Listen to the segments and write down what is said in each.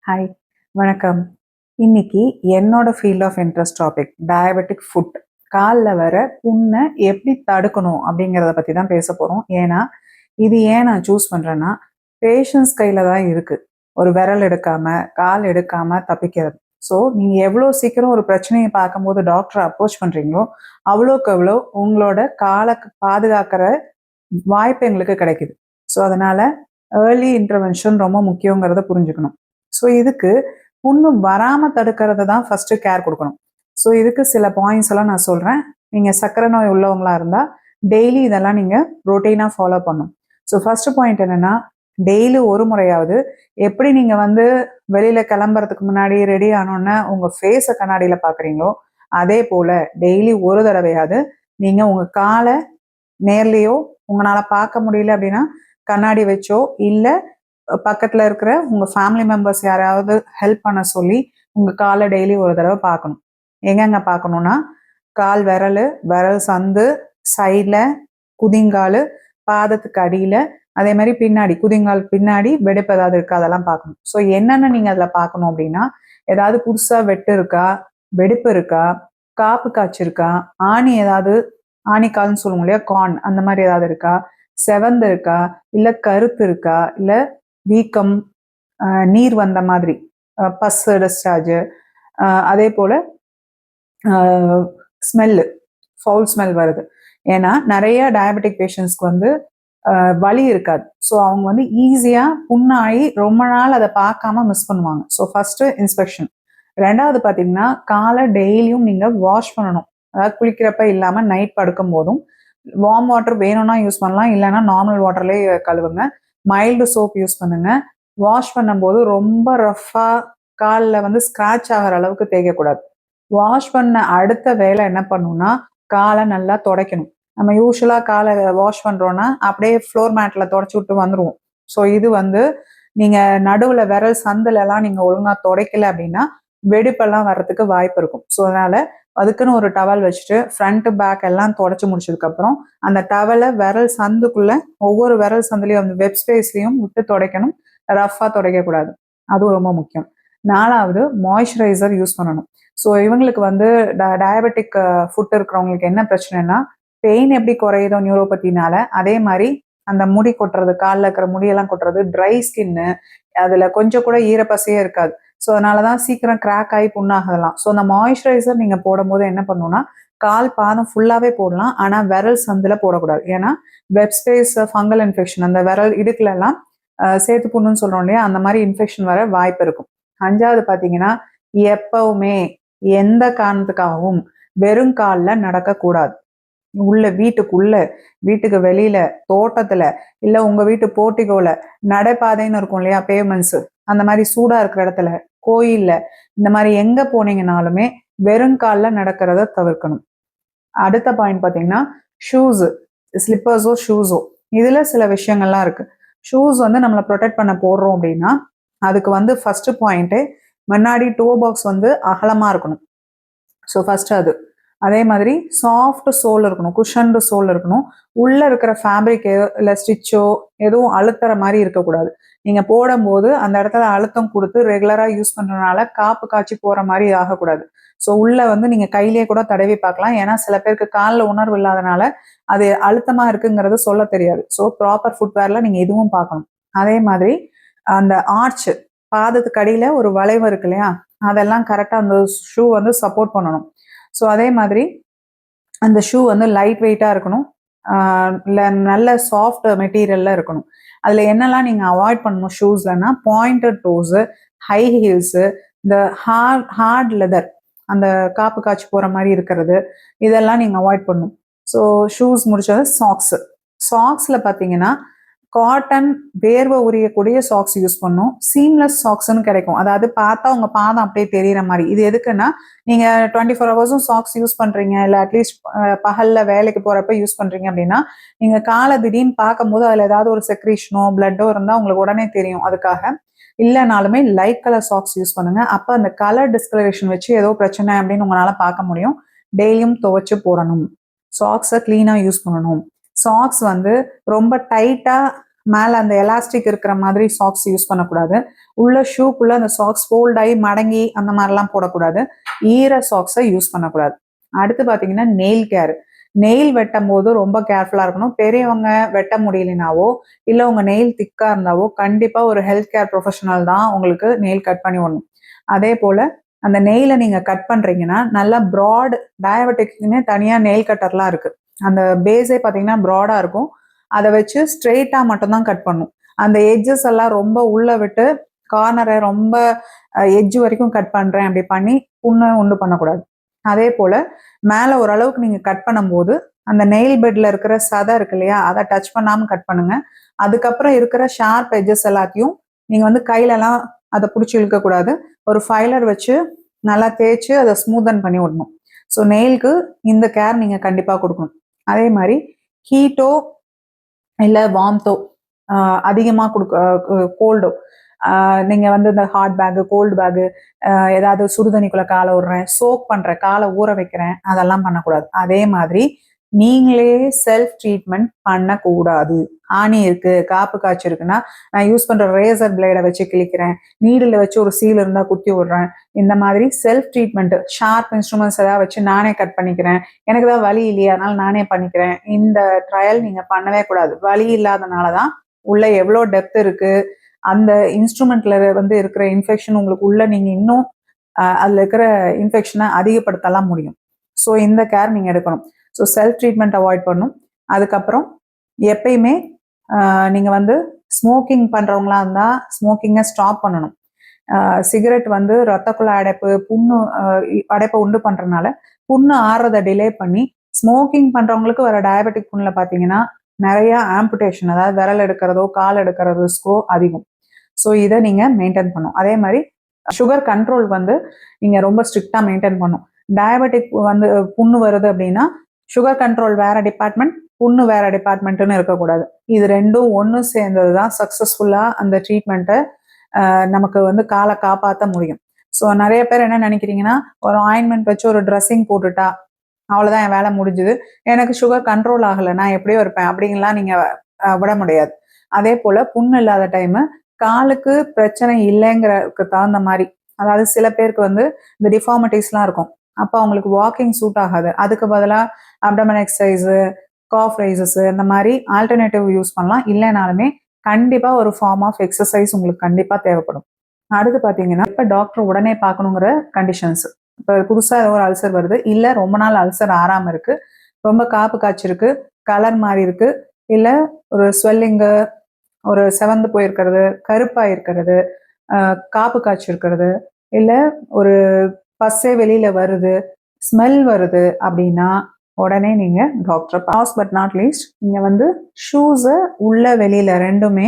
Hi, வணக்கம். இன்னைக்கு என்னோட field of interest topic diabetic food. காலில் வர புண்ணை எப்படி தடுக்கணும் அப்படிங்கிறத பற்றி தான் பேச போகிறோம். ஏன்னா இது ஏன் நான் சூஸ் பண்ணுறேன்னா, பேஷண்ட்ஸ் கையில் தான் இருக்குது. ஒரு விரல் எடுக்காமல் கால் எடுக்காமல் தப்பிக்கிறது. ஸோ நீங்கள் எவ்வளோ சீக்கிரம் ஒரு பிரச்சனையை பார்க்கும்போது டாக்டரை அப்ரோச் பண்ணுறீங்களோ அவ்வளோக்கு எவ்வளோ உங்களோட காலை பாதுகாக்கிற வாய்ப்பு எங்களுக்கு கிடைக்குது. ஸோ அதனால் ஏர்லி இன்டர்வென்ஷன் ரொம்ப முக்கியங்கிறத புரிஞ்சுக்கணும். ஸோ இதுக்கு புண்ணு வராமல் தடுக்கிறது தான் ஃபஸ்ட்டு கேர் கொடுக்கணும். ஸோ இதுக்கு சில பாயிண்ட்ஸ் எல்லாம் நான் சொல்கிறேன். நீங்கள் சர்க்கரை நோய் உள்ளவங்களா இருந்தால் டெய்லி இதெல்லாம் நீங்கள் ரொட்டீனாக ஃபாலோ பண்ணணும். ஸோ ஃபஸ்ட்டு பாயிண்ட் என்னென்னா, டெய்லி ஒரு முறையாவது எப்படி நீங்கள் வெளியில் கிளம்புறதுக்கு முன்னாடி ரெடி ஆனோன்னே உங்கள் ஃபேஸை கண்ணாடியில் பார்க்குறீங்களோ அதே போல் டெய்லி ஒரு தடவையாவது நீங்கள் உங்கள் காலை நேர்லேயோ உங்களால் பார்க்க முடியல அப்படின்னா கண்ணாடி வச்சோ இல்லை பக்கத்தில் இருக்கிற உங்கள் ஃபேமிலி மெம்பர்ஸ் யாராவது ஹெல்ப் பண்ண சொல்லி உங்கள் காலை டெய்லி ஒரு தடவை பார்க்கணும். எங்கெங்கே பார்க்கணுன்னா, கால் விரல் சந்து, சைடில், குதிங்கால், பாதத்துக்கு அடியில், அதே மாதிரி பின்னாடி குதிங்கால் பின்னாடி வெடிப்பு ஏதாவது இருக்கா அதெல்லாம் பார்க்கணும். ஸோ என்னென்ன நீங்கள் அதில் பார்க்கணும் அப்படின்னா, ஏதாவது புதுசாக வெட்டு இருக்கா, வெடிப்பு இருக்கா, காப்பு காய்ச்சிருக்கா, ஆணிக்கால்னு சொல்லுவோம் இல்லையா, கார்ன், அந்த மாதிரி ஏதாவது இருக்கா, செவந்து இருக்கா, இல்லை கருத்து இருக்கா, இல்லை வீக்கம், நீர் வந்த மாதிரி, பஸ் டிஸ்சார்ஜ், அதே போல் ஸ்மெல்லு, ஃபவுல் ஸ்மெல் வருது. ஏன்னா நிறைய டயபெட்டிக் பேஷண்ட்ஸ்க்கு வலி இருக்காது. ஸோ அவங்க ஈஸியாக புண்ணாகி ரொம்ப நாள் அதை பார்க்காம மிஸ் பண்ணுவாங்க. So first inspection. ரெண்டாவது பார்த்தீங்கன்னா, காலை டெய்லியும் நீங்கள் வாஷ் பண்ணணும். அதாவது குளிக்கிறப்ப இல்லாமல் நைட் படுக்கும் போதும் வார்ம் வாட்டர் வேணும்னா யூஸ் பண்ணலாம், இல்லைன்னா நார்மல் வாட்டர்லேயே கழுவுங்க. மைல்டு சோப் யூஸ் பண்ணுங்க. வாஷ் பண்ணும்போது ரொம்ப ரஃப்பாக காலில் ஸ்க்ராட்ச் ஆகிற அளவுக்கு தேய்க்கக்கூடாது. வாஷ் பண்ண அடுத்த வேலை என்ன பண்ணணும்னா, காலை நல்லா துடைக்கணும். நம்ம யூஸ்வலாக காலை வாஷ் பண்ணுறோன்னா அப்படியே ஃப்ளோர் மேட்டில் தொடச்சி விட்டு வந்துடுவோம். ஸோ இது நீங்கள் நடுவில் விரல் சந்துலலாம் நீங்கள் ஒழுங்காக துடைக்கல அப்படின்னா வெடிப்பெல்லாம் வர்றதுக்கு வாய்ப்பு இருக்கும். ஸோ அதனால் அதுக்குன்னு ஒரு டவல் வச்சுட்டு ஃப்ரண்ட் பேக் எல்லாம் தொடச்சி முடிச்சதுக்கப்புறம் அந்த டவலை விரல் சந்துக்குள்ளே ஒவ்வொரு விரல் சந்துலையும் அந்த வெப் ஸ்பேஸ்லையும் விட்டு துடைக்கணும். ரஃப்பாக துடைக்கக்கூடாது. அதுவும் ரொம்ப முக்கியம். 4வது மாய்ஸ்சரைசர் யூஸ் பண்ணணும். ஸோ இவங்களுக்கு டயபெட்டிக் ஃபுட் இருக்கிறவங்களுக்கு என்ன பிரச்சனைனா, பெயின் எப்படி குறையுதோ நியூரோபத்தினால, அதே மாதிரி அந்த முடி கொட்டுறது, காலில் இருக்கிற முடியெல்லாம் கொட்டுறது, ட்ரை ஸ்கின்னு, அதில் கொஞ்சம் கூட ஈரப்பசையே இருக்காது. ஸோ அதனால தான் சீக்கிரம் கிராக் ஆகி புண்ணாகலாம். ஸோ அந்த மாய்ஸ்சரைசர் நீங்கள் போடும்போது என்ன பண்ணணும்னா, கால் பாதம் ஃபுல்லாகவே போடலாம், ஆனால் விரல் சந்தில் போடக்கூடாது. ஏன்னா வெப் ஸ்பேஸ் ஃபங்கல் இன்ஃபெக்ஷன், அந்த விரல் இடுக்குலலாம் சேத்து புண்ணுன்னு சொல்கிறோம் இல்லையா, அந்த மாதிரி இன்ஃபெக்ஷன் வர வாய்ப்பு இருக்கும். 5வது பார்த்தீங்கன்னா, எப்பவுமே எந்த காரணத்துக்காகவும் வெறும் காலில் நடக்கக்கூடாது. வீட்டுக்கு வெளியில, தோட்டத்துல, இல்லை உங்க வீட்டு போர்ட்டிகோல, நடைபாதைன்னு இருக்கும் இல்லையா, பேமெண்ட்ஸ், அந்த மாதிரி சூடா இருக்கிற இடத்துல, கோயில்ல, இந்த மாதிரி எங்க போனீங்கனாலுமே வெறும் காலில் நடக்கிறத தவிர்க்கணும். அடுத்த பாயிண்ட் பார்த்தீங்கன்னா, ஷூஸு, ஸ்லிப்பர்ஸோ ஷூஸோ, இதுல சில விஷயங்கள்லாம் இருக்கு. ஷூஸ் நம்மளை ப்ரொடெக்ட் பண்ண போடுறோம் அப்படின்னா அதுக்கு ஃபர்ஸ்ட் பாயிண்ட்டு, முன்னாடி டோ பாக்ஸ் அகலமாக இருக்கணும். ஸோ ஃபர்ஸ்ட் அது. அதே மாதிரி சாஃப்ட் சோல் இருக்கணும், குஷன்டு சோல் இருக்கணும். உள்ளே இருக்கிற ஃபேப்ரிக் இல்லை ஸ்டிச்சோ எதுவும் அழுத்துற மாதிரி இருக்கக்கூடாது. நீங்கள் போடும்போது அந்த இடத்துல அழுத்தம் கொடுத்து ரெகுலராக யூஸ் பண்ணுறதுனால காப்பு காய்ச்சி போகிற மாதிரி ஆகக்கூடாது. ஸோ உள்ளே நீங்கள் கையிலேயே கூட தடவி பார்க்கலாம். ஏன்னா சில பேருக்கு காலில் உணர்வு இல்லாதனால அது அழுத்தமாக இருக்குங்கிறது சொல்ல தெரியாது. ஸோ ப்ராப்பர் ஃபுட்வேரில் நீங்கள் இதுவும் பார்க்கணும். அதே மாதிரி அந்த ஆர்ச், பாதத்துக்கு அடியில் ஒரு வளைவு இருக்கு இல்லையா, அதெல்லாம் கரெக்டாக அந்த ஷூ சப்போர்ட் பண்ணணும். ஸோ அதே மாதிரி அந்த ஷூ லைட் வெயிட்டாக இருக்கணும், இல்லை நல்ல சாஃப்ட் மெட்டீரியலில் இருக்கணும். அதில் என்னெல்லாம் நீங்கள் அவாய்ட் பண்ணணும் ஷூஸ்லன்னா, பாயிண்டட் டோஸு, ஹை ஹீல்ஸு, இந்த ஹார்ட் லெதர், அந்த காப்பு காய்ச்சி போகிற மாதிரி இருக்கிறது, இதெல்லாம் நீங்கள் அவாய்ட் பண்ணணும். ஸோ ஷூஸ் முடிச்சது சாக்ஸில் பார்த்தீங்கன்னா, காட்டன் வேர்வை உரியக்கூடிய சாக்ஸ் யூஸ் பண்ணும். சீம்லெஸ் சாக்ஸ்ன்னு கிடைக்கும். அதாவது பார்த்தா உங்கள் பாதம் அப்படியே தெரிகிற மாதிரி. இது எதுக்குன்னா, நீங்கள் 24 ஹவர்ஸும் சாக்ஸ் யூஸ் பண்ணுறீங்க, இல்லை அட்லீஸ்ட் பகலில் வேலைக்கு போகிறப்ப யூஸ் பண்ணுறீங்க அப்படின்னா, நீங்கள் காலை திடீர்னு பார்க்கும்போது அதில் ஏதாவது ஒரு செக்ரீஷனோ பிளட்டோ இருந்தால் உங்களுக்கு உடனே தெரியும். அதுக்காக இல்லைனாலுமே லைட் கலர் சாக்ஸ் யூஸ் பண்ணுங்க. அப்போ அந்த கலர் டிஸ்கலரேஷன் வச்சு ஏதோ பிரச்சனை அப்படின்னு உங்களால் பார்க்க முடியும். டெய்லியும் துவைச்சு போடணும். சாக்ஸை க்ளீனாக யூஸ் பண்ணணும். சாக்ஸ் ரொம்ப டைட்டாக மேலே அந்த எலாஸ்டிக் இருக்கிற மாதிரி சாக்ஸ் யூஸ் பண்ணக்கூடாது. உள்ள ஷூக்குள்ள அந்த சாக்ஸ் ஃபோல்ட் ஆகி மடங்கி அந்த மாதிரிலாம் போடக்கூடாது. ஈர சாக்ஸை யூஸ் பண்ணக்கூடாது. அடுத்து பார்த்தீங்கன்னா நெயில் கேர். நெயில் வெட்டும் போது ரொம்ப கேர்ஃபுல்லாக இருக்கணும். பெரியவங்க வெட்ட முடியலனாவோ இல்லை உங்கள் நெயில் திக்காக இருந்தாவோ கண்டிப்பாக ஒரு ஹெல்த் கேர் ப்ரொஃபஷனல் தான் உங்களுக்கு நெயில் கட் பண்ணி விடணும். அதே போல் அந்த நெயிலை நீங்கள் கட் பண்ணுறீங்கன்னா நல்லா ப்ராட், டயபெட்டிக்னே தனியாக நெயில் கட்டர்லாம் இருக்குது. அந்த பேஸே பார்த்தீங்கன்னா ப்ராடாக இருக்கும். அதை வச்சு ஸ்ட்ரெயிட்டாக மட்டும்தான் கட் பண்ணும். அந்த எட்ஜஸ் எல்லாம் ரொம்ப உள்ளே விட்டு கார்னரை ரொம்ப எட்ஜ் வரைக்கும் கட் பண்ணுறேன் அப்படி பண்ணி புண்ணை உண்டு பண்ணக்கூடாது. அதே போல் மேலே ஓரளவுக்கு நீங்கள் கட் பண்ணும்போது அந்த நெயில் பெட்டில் இருக்கிற சதை இருக்கு இல்லையா, அதை டச் பண்ணாமல் கட் பண்ணுங்க. அதுக்கப்புறம் இருக்கிற ஷார்ப் எட்ஜஸ் எல்லாத்தையும் நீங்கள் வந்து கையிலலாம் அதை பிடிச்சி இழுக்கக்கூடாது. ஒரு ஃபைலர் வச்சு நல்லா தேய்ச்சி அதை ஸ்மூதன் பண்ணி விடணும். ஸோ நெயிலுக்கு இந்த கேர் நீங்கள் கண்டிப்பாக கொடுக்கணும். அதே மாதிரி ஹீட்டோ இல்லை வார்ம்த்தோ அதிகமாக கோல்டோ நீங்கள் வந்து இந்த ஹாட் பேக்கு, கோல்டு பேக்கு, ஏதாவது சுடுதண்ணிக்குள்ளே காலை விடுறேன், சோக் பண்ணுறேன், காலை ஊற வைக்கிறேன், அதெல்லாம் பண்ணக்கூடாது. அதே மாதிரி நீங்களே செல்ஃப் ட்ரீட்மெண்ட் பண்ணக்கூடாது. ஆணி இருக்கு, காப்பு காய்ச்சி இருக்குன்னா நான் யூஸ் பண்ணுற ரேசர் பிளேடை வச்சு கிழிக்கிறேன், நீடில் வச்சு ஒரு சீல் இருந்தால் குத்தி விடுறேன். இந்த மாதிரி செல்ஃப் ட்ரீட்மெண்ட், ஷார்ப் இன்ஸ்ட்ருமெண்ட்ஸ் ஏதாவது வச்சு நானே கட் பண்ணிக்கிறேன், எனக்கு தான் வலி இல்லையா அதனால நானே பண்ணிக்கிறேன், இந்த ட்ரையல் நீங்கள் பண்ணவே கூடாது. வலி இல்லாதனால தான் உள்ள எவ்வளோ டெப்த் இருக்கு, அந்த இன்ஸ்ட்ருமெண்ட்ல வந்து இருக்கிற இன்ஃபெக்ஷன் உங்களுக்கு உள்ள நீங்கள் இன்னும் அதில் இருக்கிற இன்ஃபெக்ஷனை அதிகப்படுத்தலாம் முடியும். ஸோ இந்த கேர் நீங்கள் எடுக்கணும். ஸோ செல்ஃப் ட்ரீட்மெண்ட் அவாய்ட் பண்ணணும். அதுக்கப்புறம் எப்பயுமே நீங்கள் வந்து ஸ்மோக்கிங் பண்ணுறவங்களா இருந்தால் ஸ்மோக்கிங்கை ஸ்டாப் பண்ணணும். சிகரெட் வந்து ரத்த குழாய் அடைப்பு, புண்ணு அடைப்பை உண்டு பண்ணுறதுனால புண்ணு ஆறுறதை டிலே பண்ணி, ஸ்மோக்கிங் பண்ணுறவங்களுக்கு வர டயபெட்டிக் புண்ணில் பார்த்தீங்கன்னா நிறைய ஆம்புடேஷன், அதாவது விரல் எடுக்கிறதோ கால் எடுக்கிற ரிஸ்கோ அதிகம். ஸோ இதை நீங்கள் மெயின்டைன் பண்ணும். அதே மாதிரி சுகர் கண்ட்ரோல் வந்து நீங்கள் ரொம்ப ஸ்ட்ரிக்டாக மெயின்டைன் பண்ணும். டயபெட்டிக் வந்து புண்ணு வருது அப்படின்னா சுகர் கண்ட்ரோல் வேற டிபார்ட்மெண்ட், புண்ணு வேற டிபார்ட்மெண்ட்டுன்னு இருக்கக்கூடாது. இது ரெண்டும் ஒன்று சேர்ந்தது தான் சக்ஸஸ்ஃபுல்லாக அந்த ட்ரீட்மெண்ட்டை நமக்கு வந்து காலை காப்பாற்ற முடியும். ஸோ நிறைய பேர் என்ன நினைக்கிறீங்கன்னா, ஒரு ஆயின்மெண்ட் வச்சு ஒரு ட்ரெஸ்ஸிங் போட்டுட்டா அவ்வளோதான் என் வேலை முடிஞ்சுது, எனக்கு சுகர் கண்ட்ரோல் ஆகலை, நான் எப்படியோ இருப்பேன் அப்படிங்கலாம் நீங்கள் விட முடியாது. அதே போல் புண்ணு இல்லாத டைமு காலுக்கு பிரச்சனை இல்லைங்கிறதுக்கு தகுந்த மாதிரி, அதாவது சில பேருக்கு வந்து இந்த டிஃபார்மிட்டிஸ்லாம் இருக்கும், அப்போ அவங்களுக்கு வாக்கிங் சூட் ஆகாது, அதுக்கு பதிலாக அப்டமன் எக்ஸசைஸு, காஃப் ரைசஸ் இந்த மாதிரி ஆல்டர்னேட்டிவ் யூஸ் பண்ணலாம். இல்லைனாலுமே கண்டிப்பாக ஒரு ஃபார்ம் ஆஃப் எக்ஸசைஸ் உங்களுக்கு கண்டிப்பாக தேவைப்படும். அடுத்து பார்த்தீங்கன்னா இப்போ டாக்டர் உடனே பார்க்கணுங்கிற கண்டிஷன்ஸ். இப்போ புதுசாக ஏதோ ஒரு அல்சர் வருது, இல்லை ரொம்ப நாள் அல்சர் ஆறாமல் இருக்கு, ரொம்ப காப்பு காய்ச்சிருக்கு, கலர் மாறி இருக்கு, இல்லை ஒரு ஸ்வெல்லிங்கு, ஒரு செவந்து போயிருக்கிறது, கருப்பாக இருக்கிறது, காப்பு காய்ச்சி இருக்கிறது, இல்லை ஒரு பஸ்ஸே வெளியில வருது, ஸ்மெல் வருது அப்படின்னா உடனே நீங்கள் டாக்டரை லாஸ்ட் பட் நாட் லீஸ்ட் நீங்கள் வந்து ஷூஸை உள்ள வெளியில ரெண்டுமே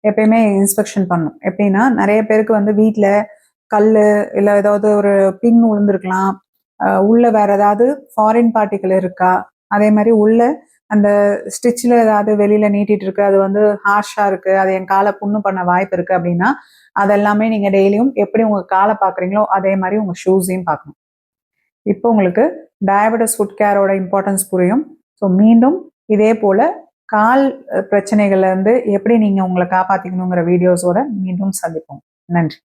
எப்பயுமே இன்ஸ்பெக்ஷன் பண்ணணும். எப்படின்னா நிறைய பேருக்கு வந்து வீட்டில் கல் இல்லை ஏதாவது ஒரு பின் விழுந்திருக்கலாம், உள்ள வேற ஏதாவது ஃபாரின் பார்ட்டிகள் இருக்கா, அதே மாதிரி உள்ள அந்த ஸ்டிச்சில் ஏதாவது வெளியில நீட்டிட்டு இருக்கு, அது வந்து ஹார்ஷா இருக்கு, அது என் காலை புண்ணு பண்ண வாய்ப்பு இருக்கு அப்படின்னா அதெல்லாமே நீங்கள் டெய்லியும் எப்படி உங்கள் காலை பார்க்குறீங்களோ அதே மாதிரி உங்கள் ஷூஸையும் பார்க்கணும். இப்போ உங்களுக்கு டயபெட்டிஸ் ஃபுட் கேரோட இம்பார்ட்டன்ஸ் புரியும். ஸோ மீண்டும் இதே போல் கால் பிரச்சனைகள்லேருந்து எப்படி நீங்கள் உங்களை காப்பாற்றிக்கணுங்கிற வீடியோஸோட மீண்டும் சந்திப்போம். நன்றி.